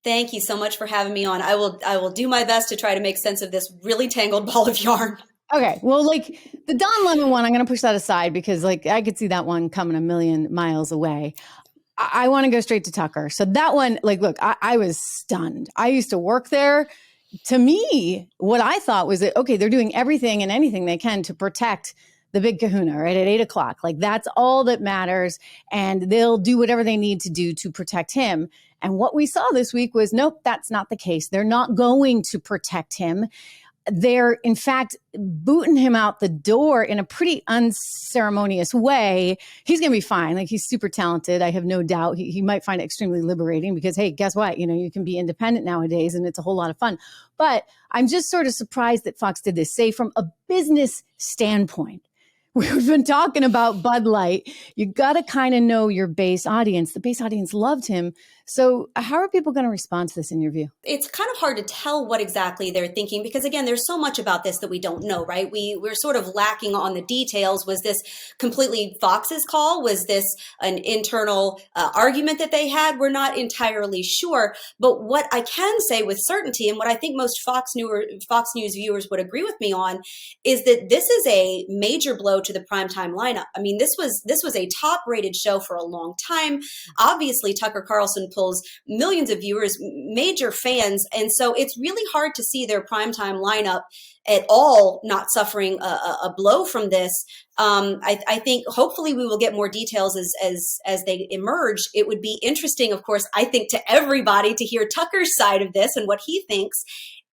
Thank you so much for having me on. I will do my best to try to make sense of this really tangled ball of yarn. Okay. Well, like the Don Lemon one, I'm going to push that aside because like I could see that one coming a million miles away. I want to go straight to Tucker. So that one, like, look, I was stunned. I used to work there. To me, what I thought was that, okay, they're doing everything and anything they can to protect the big kahuna, right? At 8 o'clock. Like that's all that matters. And they'll do whatever they need to do to protect him. And what we saw this week was, nope, that's not the case. They're not going to protect him. They're, in fact, booting him out the door in a pretty unceremonious way. He's going to be fine. Like, he's super talented. I have no doubt he might find it extremely liberating because, hey, guess what? You know, you can be independent nowadays and it's a whole lot of fun. But I'm just sort of surprised that Fox did this. Say, from a business standpoint, we've been talking about Bud Light. You got to kind of know your base audience. The base audience loved him. So how are people going to respond to this in your view? It's kind of hard to tell what exactly they're thinking because, again, there's so much about this that we don't know, right? We're sort of lacking on the details. Was this completely Fox's call? Was this an internal argument that they had? We're not entirely sure. But what I can say with certainty, and what I think most Fox News viewers would agree with me on, is that this is a major blow to the primetime lineup. I mean, this was a top-rated show for a long time. Obviously, Tucker Carlson pulls millions of viewers, major fans, and so it's really hard to see their primetime lineup at all not suffering a blow from this. I think hopefully we will get more details as they emerge. It would be interesting, of course, I think, to everybody to hear Tucker's side of this and what he thinks.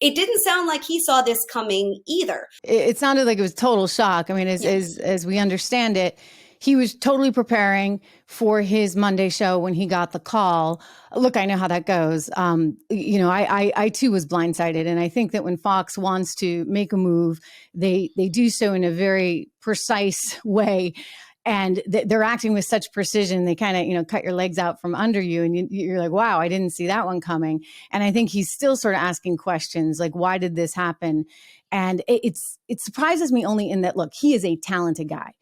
It didn't sound like he saw this coming either. It sounded like it was total shock. I mean, as we understand it, he was totally preparing for his Monday show when he got the call. Look, I know how that goes. You know, I too was blindsided. And I think that when Fox wants to make a move, they do so in a very precise way. And they're acting with such precision. They kind of, you know, cut your legs out from under you. And you're like, wow, I didn't see that one coming. And I think he's still sort of asking questions like, why did this happen? And it surprises me only in that, look, he is a talented guy.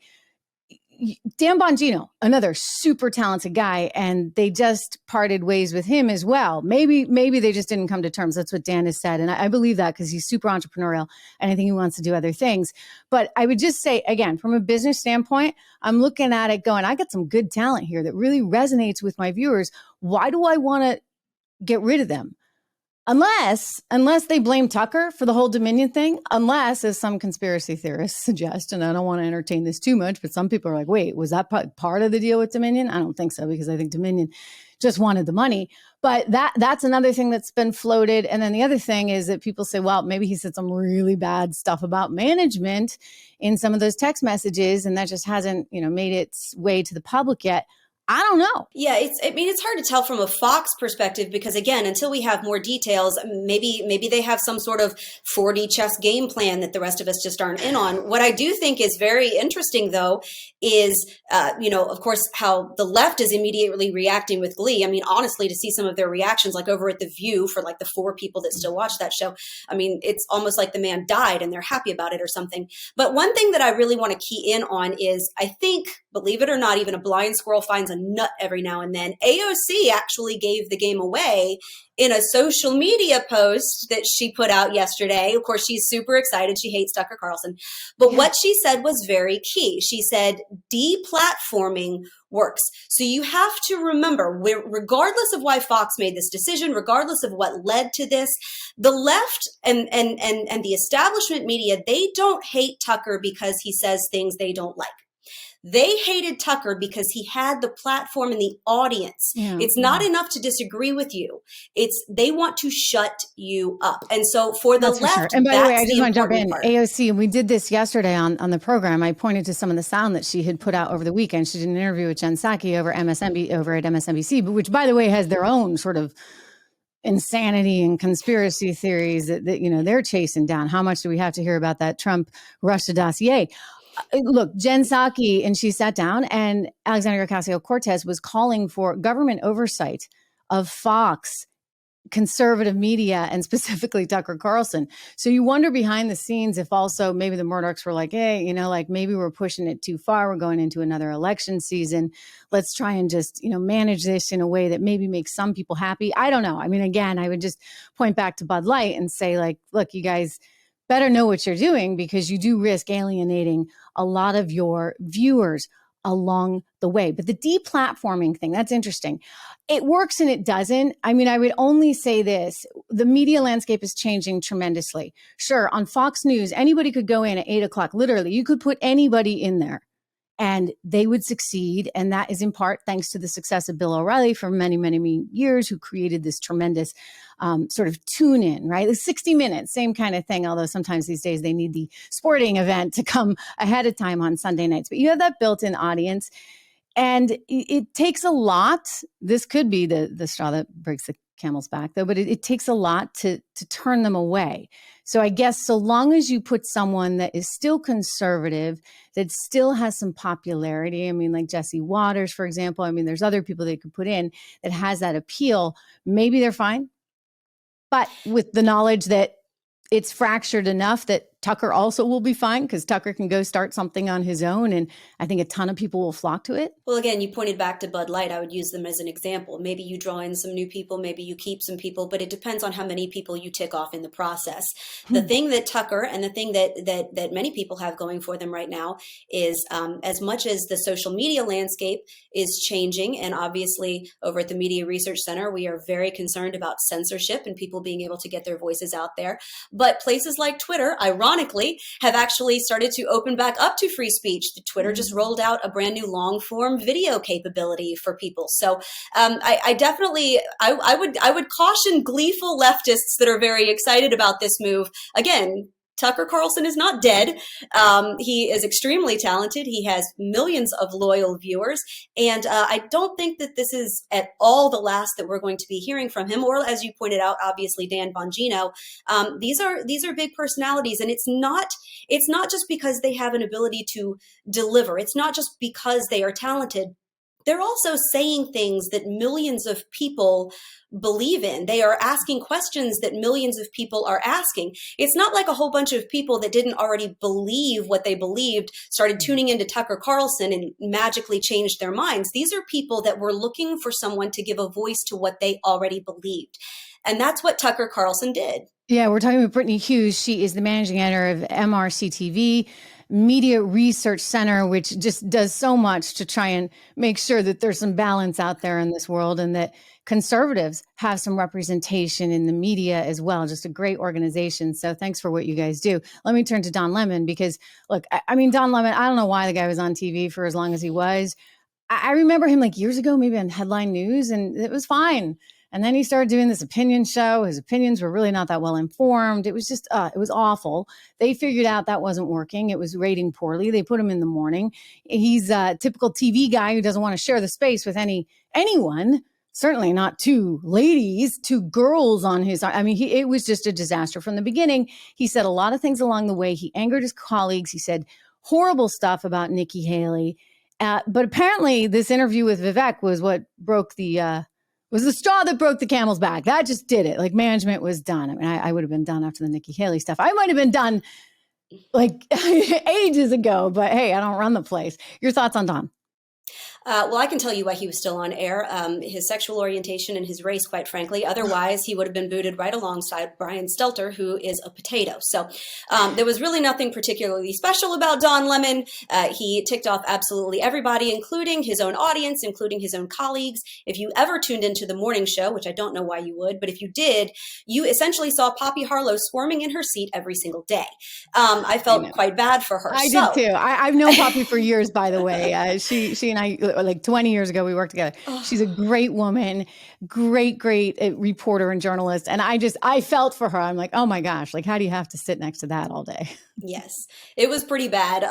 Dan Bongino, another super talented guy, and they just parted ways with him as well. Maybe they just didn't come to terms. That's what Dan has said. And I believe that because he's super entrepreneurial and I think he wants to do other things. But I would just say, again, from a business standpoint, I'm looking at it going, I got some good talent here that really resonates with my viewers. Why do I want to get rid of them? Unless they blame Tucker for the whole Dominion thing, unless, as some conspiracy theorists suggest, and I don't want to entertain this too much, but some people are like, wait, was that part of the deal with Dominion? I don't think so, because I think Dominion just wanted the money. But that's another thing that's been floated. And then the other thing is that people say, well, maybe he said some really bad stuff about management in some of those text messages, and that just hasn't, you know, made its way to the public yet. I don't know. Yeah, it's hard to tell from a Fox perspective because, again, until we have more details, maybe they have some sort of 4D chess game plan that the rest of us just aren't in on. What I do think is very interesting, though, is, of course, how the left is immediately reacting with glee. I mean, honestly, to see some of their reactions, like over at The View, for like the 4 people that still watch that show, I mean, it's almost like the man died and they're happy about it or something. But one thing that I really want to key in on is, I think, believe it or not, even a blind squirrel finds a nut every now and then. AOC actually gave the game away in a social media post that she put out yesterday. Of course, she's super excited. She hates Tucker Carlson. But what she said was very key. She said deplatforming works. So you have to remember, regardless of why Fox made this decision, regardless of what led to this, the left and the establishment media, they don't hate Tucker because he says things they don't like. They hated Tucker because he had the platform and the audience. Yeah. It's not enough to disagree with you. They want to shut you up. And so for the left, sure. And by the way, I just want to jump in. AOC, and we did this yesterday on the program. I pointed to some of the sound that she had put out over the weekend. She did an interview with Jen Psaki over at MSNBC, but which, by the way, has their own sort of insanity and conspiracy theories that they're chasing down. How much do we have to hear about that Trump Russia dossier? Look, Jen Psaki, and she sat down, and Alexandria Ocasio-Cortez was calling for government oversight of Fox conservative media and specifically Tucker Carlson. So you wonder behind the scenes if also maybe the Murdochs were like, hey, you know, like maybe we're pushing it too far. We're going into another election season. Let's try and just, you know, manage this in a way that maybe makes some people happy. I don't know. I mean, again, I would just point back to Bud Light and say, like, look, you guys better know what you're doing, because you do risk alienating a lot of your viewers along the way. But the deplatforming thing, that's interesting. It works and it doesn't. I mean, I would only say this. The media landscape is changing tremendously. Sure, on Fox News, anybody could go in at 8 o'clock. Literally, you could put anybody in there and they would succeed. And that is in part thanks to the success of Bill O'Reilly for many, many years, who created this tremendous sort of tune in, right? The 60 Minutes, same kind of thing. Although sometimes these days they need the sporting event to come ahead of time on Sunday nights. But you have that built-in audience. And it takes a lot. This could be the straw that breaks the camel's back, though, but it takes a lot to turn them away. So I guess so long as you put someone that is still conservative, that still has some popularity, I mean, like Jesse Waters, for example, I mean, there's other people they could put in that has that appeal, maybe they're fine. But with the knowledge that it's fractured enough that Tucker also will be fine, because Tucker can go start something on his own. And I think a ton of people will flock to it. Well, again, you pointed back to Bud Light. I would use them as an example. Maybe you draw in some new people, maybe you keep some people, but it depends on how many people you tick off in the process. The thing that Tucker and the thing that many people have going for them right now is as much as the social media landscape is changing, and obviously over at the Media Research Center, we are very concerned about censorship and people being able to get their voices out there. But places like Twitter, ironically, have actually started to open back up to free speech. Twitter just rolled out a brand new long form video capability for people. So I definitely, I would caution gleeful leftists that are very excited about this move. Again, Tucker Carlson is not dead. He is extremely talented. He has millions of loyal viewers. And I don't think that this is at all the last that we're going to be hearing from him. Or as you pointed out, obviously, Dan Bongino. These are big personalities. And it's not just because they have an ability to deliver. It's not just because they are talented. They're also saying things that millions of people believe in. They are asking questions that millions of people are asking. It's not like a whole bunch of people that didn't already believe what they believed started tuning into Tucker Carlson and magically changed their minds. These are people that were looking for someone to give a voice to what they already believed. And that's what Tucker Carlson did. Yeah, we're talking with Brittany Hughes. She is the managing editor of MRC TV, Media Research Center, which just does so much to try and make sure that there's some balance out there in this world and that conservatives have some representation in the media as well. Just a great organization. So thanks for what you guys do. Let me turn to Don Lemon, because look, I mean, Don Lemon, I don't know why the guy was on TV for as long as he was. I remember him like years ago, maybe on Headline News, and it was fine. And then he started doing this opinion show. His opinions were really not that well informed. It was just, it was awful. They figured out that wasn't working. It was rating poorly. They put him in the morning. He's a typical TV guy who doesn't want to share the space with anyone. Certainly not two ladies, two girls on his. I mean, it was just a disaster from the beginning. He said a lot of things along the way. He angered his colleagues. He said horrible stuff about Nikki Haley. But apparently this interview with Vivek was what broke was the straw that broke the camel's back. That just did it. Like, management was done. I mean, I would have been done after the Nikki Haley stuff. I might have been done like ages ago, but hey, I don't run the place. Your thoughts on Don? Well, I can tell you why he was still on air. His sexual orientation and his race, quite frankly. Otherwise, he would have been booted right alongside Brian Stelter, who is a potato. So there was really nothing particularly special about Don Lemon. He ticked off absolutely everybody, including his own audience, including his own colleagues. If you ever tuned into the morning show, which I don't know why you would, but if you did, you essentially saw Poppy Harlow squirming in her seat every single day. I felt quite bad for her. I did too. I've known Poppy for years, by the way. She and I, like 20 years ago, we worked together. She's a great woman, great reporter and journalist. And I felt for her. I'm like, oh my gosh, like, how do you have to sit next to that all day? Yes, it was pretty bad.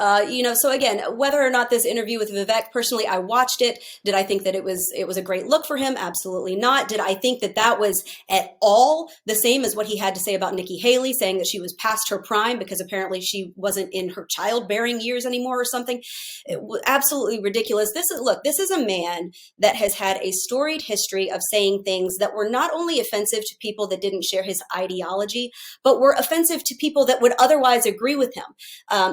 So again, whether or not this interview with Vivek, personally, I watched it. Did I think that it was a great look for him? Absolutely not. Did I think that was at all the same as what he had to say about Nikki Haley, saying that she was past her prime because apparently she wasn't in her childbearing years anymore or something? It was absolutely ridiculous. look, this is a man that has had a storied history of saying things that were not only offensive to people that didn't share his ideology, but were offensive to people that would otherwise agree with him.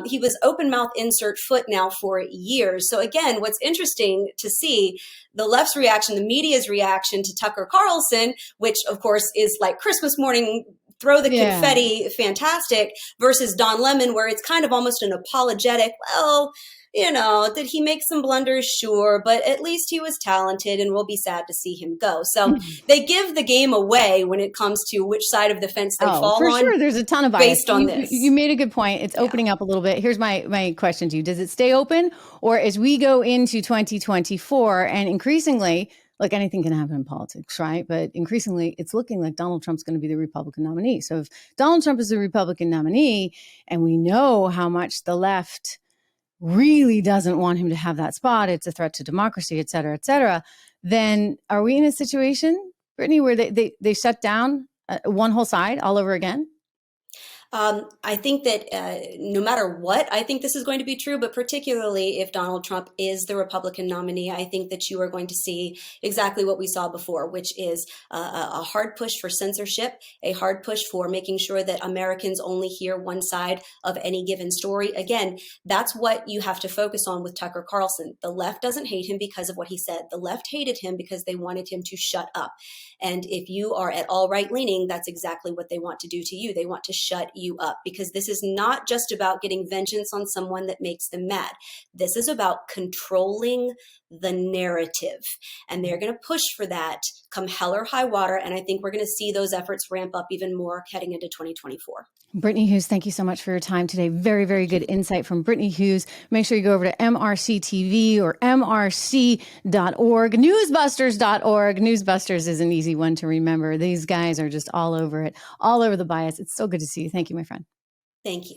He was open mouth, insert foot now for years. So again, what's interesting to see, the left's reaction, the media's reaction to Tucker Carlson, which of course is like Christmas morning, throw the confetti, fantastic, versus Don Lemon, where it's kind of almost an apologetic, well, you know, did he make some blunders? Sure, but at least he was talented and we'll be sad to see him go. So they give the game away when it comes to which side of the fence they fall for on. Sure, there's a ton of bias. Based on this. You made a good point. It's opening up a little bit. Here's my question to you. Does it stay open? Or as we go into 2024 and increasingly, like anything can happen in politics, right? But increasingly, it's looking like Donald Trump's going to be the Republican nominee. So if Donald Trump is the Republican nominee, and we know how much the left really doesn't want him to have that spot, it's a threat to democracy, et cetera, then are we in a situation, Brittany, where they shut down one whole side all over again? I think that no matter what, I think this is going to be true, but particularly if Donald Trump is the Republican nominee, I think that you are going to see exactly what we saw before, which is a hard push for censorship, a hard push for making sure that Americans only hear one side of any given story. Again, that's what you have to focus on with Tucker Carlson. The left doesn't hate him because of what he said. The left hated him because they wanted him to shut up. And if you are at all right-leaning, that's exactly what they want to do to you. They want to shut you up, because this is not just about getting vengeance on someone that makes them mad. This is about controlling the narrative. And they're going to push for that come hell or high water. And I think we're going to see those efforts ramp up even more heading into 2024. Brittany Hughes, thank you so much for your time today. Very, very good insight from Brittany Hughes. Make sure you go over to MRC TV or MRC.org, newsbusters.org. Newsbusters is an easy one to remember. These guys are just all over it, all over the bias. It's so good to see you. Thank you, my friend. Thank you.